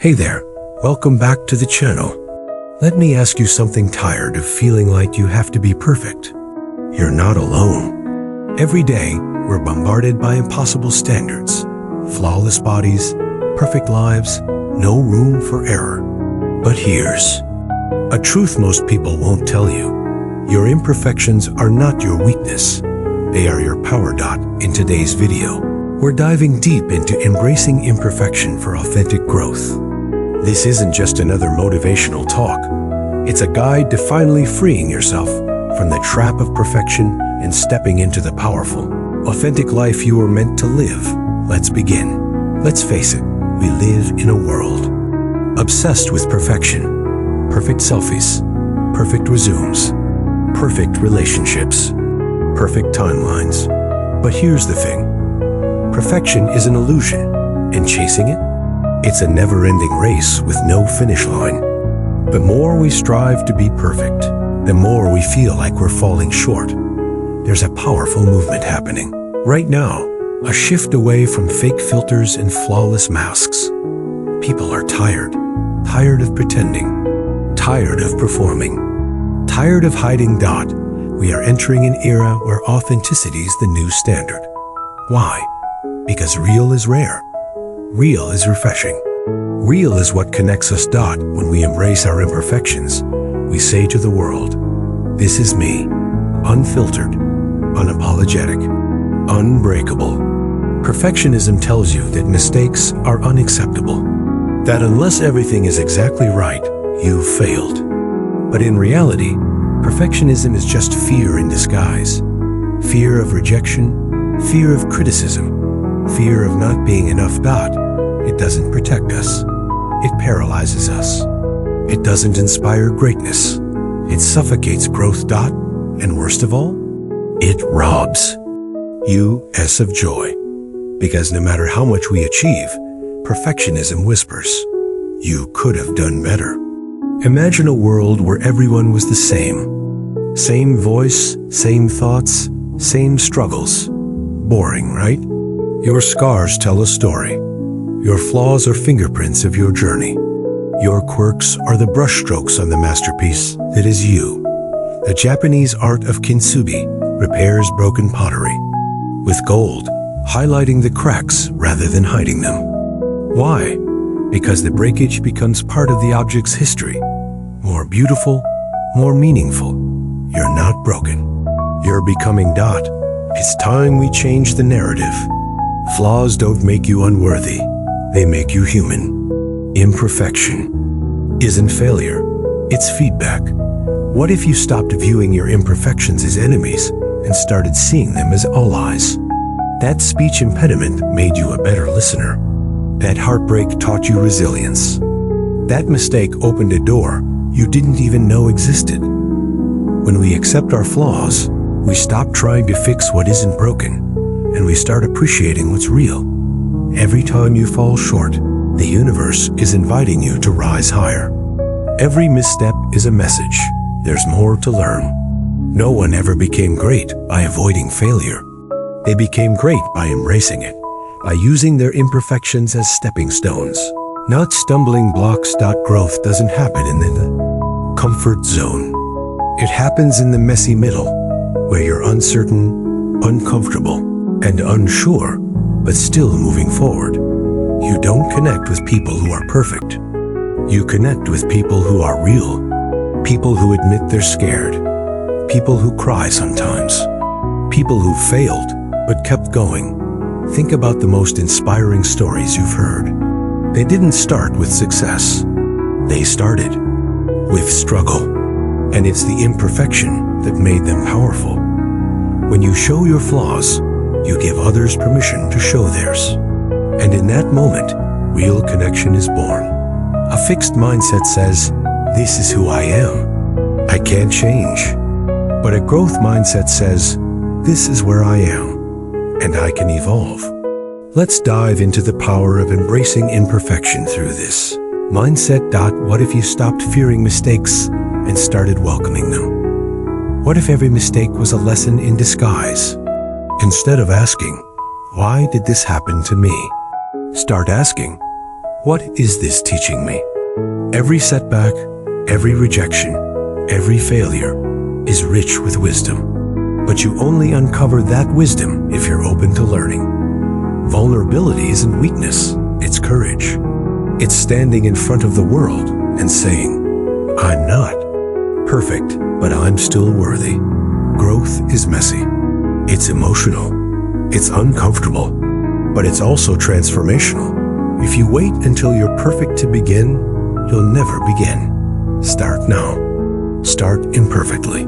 Hey there, welcome back to the channel. Let me ask you something. Tired of feeling like you have to be perfect? You're not alone. Every day, we're bombarded by impossible standards, flawless bodies, perfect lives, no room for error. But here's a truth most people won't tell you. Your imperfections are not your weakness. They are your power. In today's video, we're diving deep into embracing imperfection for authentic growth. This isn't just another motivational talk. It's a guide to finally freeing yourself from the trap of perfection and stepping into the powerful, authentic life you were meant to live. Let's begin. Let's face it, we live in a world obsessed with perfection. Perfect selfies, perfect resumes, perfect relationships, perfect timelines. But here's the thing. Perfection is an illusion, and chasing it, it's a never-ending race with no finish line. The more we strive to be perfect, the more we feel like we're falling short. There's a powerful movement happening right now, a shift away from fake filters and flawless masks. People are tired of pretending, tired of performing, tired of hiding. We are entering an era where authenticity is the new standard. Why? Because real is rare. Real is refreshing. Real is what connects us. When we embrace our imperfections, we say to the world, this is me, unfiltered, unapologetic, unbreakable. Perfectionism tells you that mistakes are unacceptable, that unless everything is exactly right, you've failed. But in reality, perfectionism is just fear in disguise. Fear of rejection, fear of criticism, fear of not being enough. It doesn't protect us. It paralyzes us. It doesn't inspire greatness. It suffocates growth. And worst of all, it robs us of joy. Because no matter how much we achieve, perfectionism whispers, you could have done better. Imagine a world where everyone was the same. Same voice, same thoughts, same struggles. Boring, right? Your scars tell a story. Your flaws are fingerprints of your journey. Your quirks are the brushstrokes on the masterpiece that is you. The Japanese art of kintsugi repairs broken pottery, with gold highlighting the cracks rather than hiding them. Why? Because the breakage becomes part of the object's history. More beautiful, more meaningful. You're not broken. You're becoming. It's time we change the narrative. Flaws don't make you unworthy. They make you human. Imperfection isn't failure, it's feedback. What if you stopped viewing your imperfections as enemies and started seeing them as allies? That speech impediment made you a better listener. That heartbreak taught you resilience. That mistake opened a door you didn't even know existed. When we accept our flaws, we stop trying to fix what isn't broken, and we start appreciating what's real. Every time you fall short, the universe is inviting you to rise higher. Every misstep is a message. There's more to learn. No one ever became great by avoiding failure. They became great by embracing it, by using their imperfections as stepping stones, not stumbling blocks. Growth doesn't happen in the comfort zone. It happens in the messy middle, where you're uncertain, uncomfortable, and unsure, but still moving forward. You don't connect with people who are perfect. You connect with people who are real. People who admit they're scared. People who cry sometimes. People who failed, but kept going. Think about the most inspiring stories you've heard. They didn't start with success. They started with struggle. And it's the imperfection that made them powerful. When you show your flaws, you give others permission to show theirs. And in that moment, real connection is born. A fixed mindset says, this is who I am. I can't change. But a growth mindset says, this is where I am, and I can evolve. Let's dive into the power of embracing imperfection through this mindset. What if you stopped fearing mistakes and started welcoming them? What if every mistake was a lesson in disguise? Instead of asking, why did this happen to me? Start asking, What is this teaching me? Every setback, every rejection, every failure is rich with wisdom. But you only uncover that wisdom if you're open to learning. Vulnerability isn't weakness, it's courage. It's standing in front of the world and saying, I'm not perfect, but I'm still worthy. Growth is messy. It's emotional. It's uncomfortable. But it's also transformational. If you wait until you're perfect to begin, you'll never begin. Start now. Start imperfectly.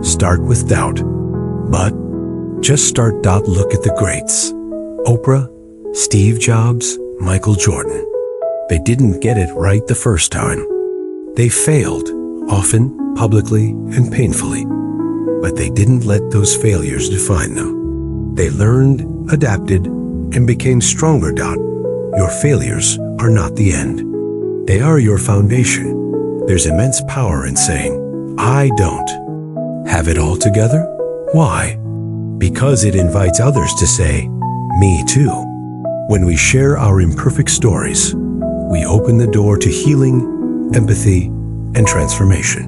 Start with doubt. But just start. Look at the greats. Oprah, Steve Jobs, Michael Jordan. They didn't get it right the first time. They failed, often, publicly, and painfully. But they didn't let those failures define them. They learned, adapted, and became stronger. Your failures are not the end. They are your foundation. There's immense power in saying, I don't have it all together. Why? Because it invites others to say, me too. When we share our imperfect stories, we open the door to healing, empathy, and transformation.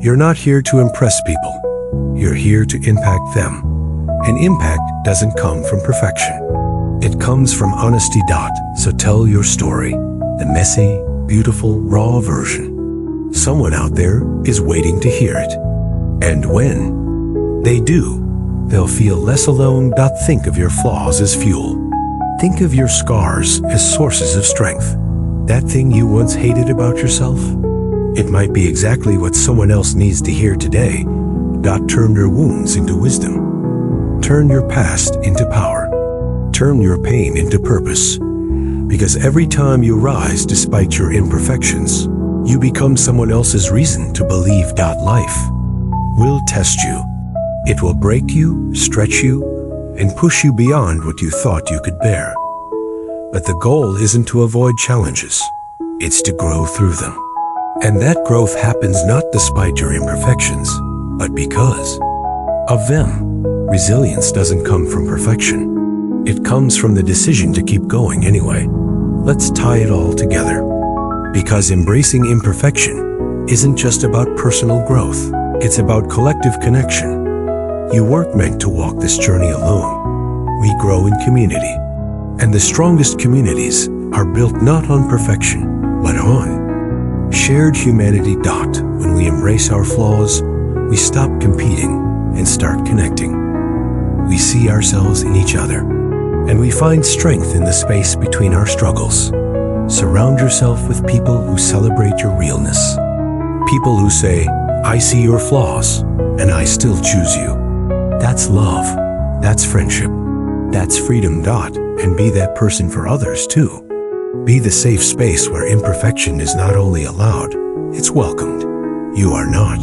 You're not here to impress people. You're here to impact them. And impact doesn't come from perfection. It comes from honesty. So tell your story, the messy, beautiful, raw version. Someone out there is waiting to hear it. And when they do, they'll feel less alone. Think of your flaws as fuel. Think of your scars as sources of strength. That thing you once hated about yourself, it might be exactly what someone else needs to hear today. Turn your wounds into wisdom. Turn your past into power. Turn your pain into purpose. Because every time you rise despite your imperfections, you become someone else's reason to believe. Life will test you. It will break you, stretch you, and push you beyond what you thought you could bear. But the goal isn't to avoid challenges, it's to grow through them. And that growth happens not despite your imperfections, but because of them. Resilience doesn't come from perfection. It comes from the decision to keep going anyway. Let's tie it all together. Because embracing imperfection isn't just about personal growth, it's about collective connection. You weren't meant to walk this journey alone. We grow in community. And the strongest communities are built not on perfection, but on shared humanity. When we embrace our flaws, we stop competing and start connecting. We see ourselves in each other, and we find strength in the space between our struggles. Surround yourself with people who celebrate your realness. People who say, I see your flaws, and I still choose you. That's love. That's friendship. That's freedom. And be that person for others too. Be the safe space where imperfection is not only allowed, it's welcomed. You are not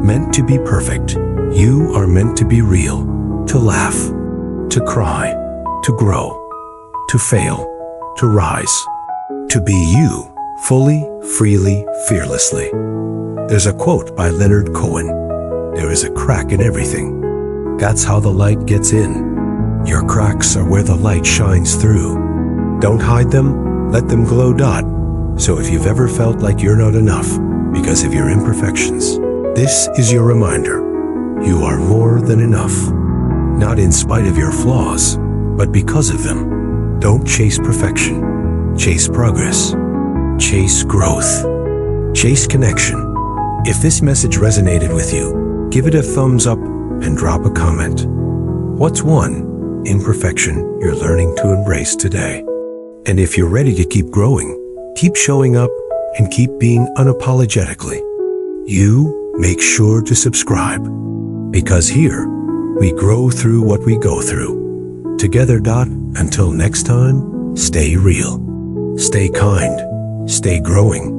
meant to be perfect. You are meant to be real, to laugh, to cry, to grow, to fail, to rise, to be you, fully, freely, fearlessly. There's a quote by Leonard Cohen. There is a crack in everything. That's how the light gets in. Your cracks are where the light shines through. Don't hide them, let them glow. So if you've ever felt like you're not enough because of your imperfections, this is your reminder. You are more than enough. Not in spite of your flaws, but because of them. Don't chase perfection. Chase progress. Chase growth. Chase connection. If this message resonated with you, give it a thumbs up and drop a comment. What's one imperfection you're learning to embrace today? And if you're ready to keep growing, keep showing up, and keep being unapologetically you, make sure to subscribe. Because here, we grow through what we go through. Together. Until next time, stay real, stay kind, stay growing,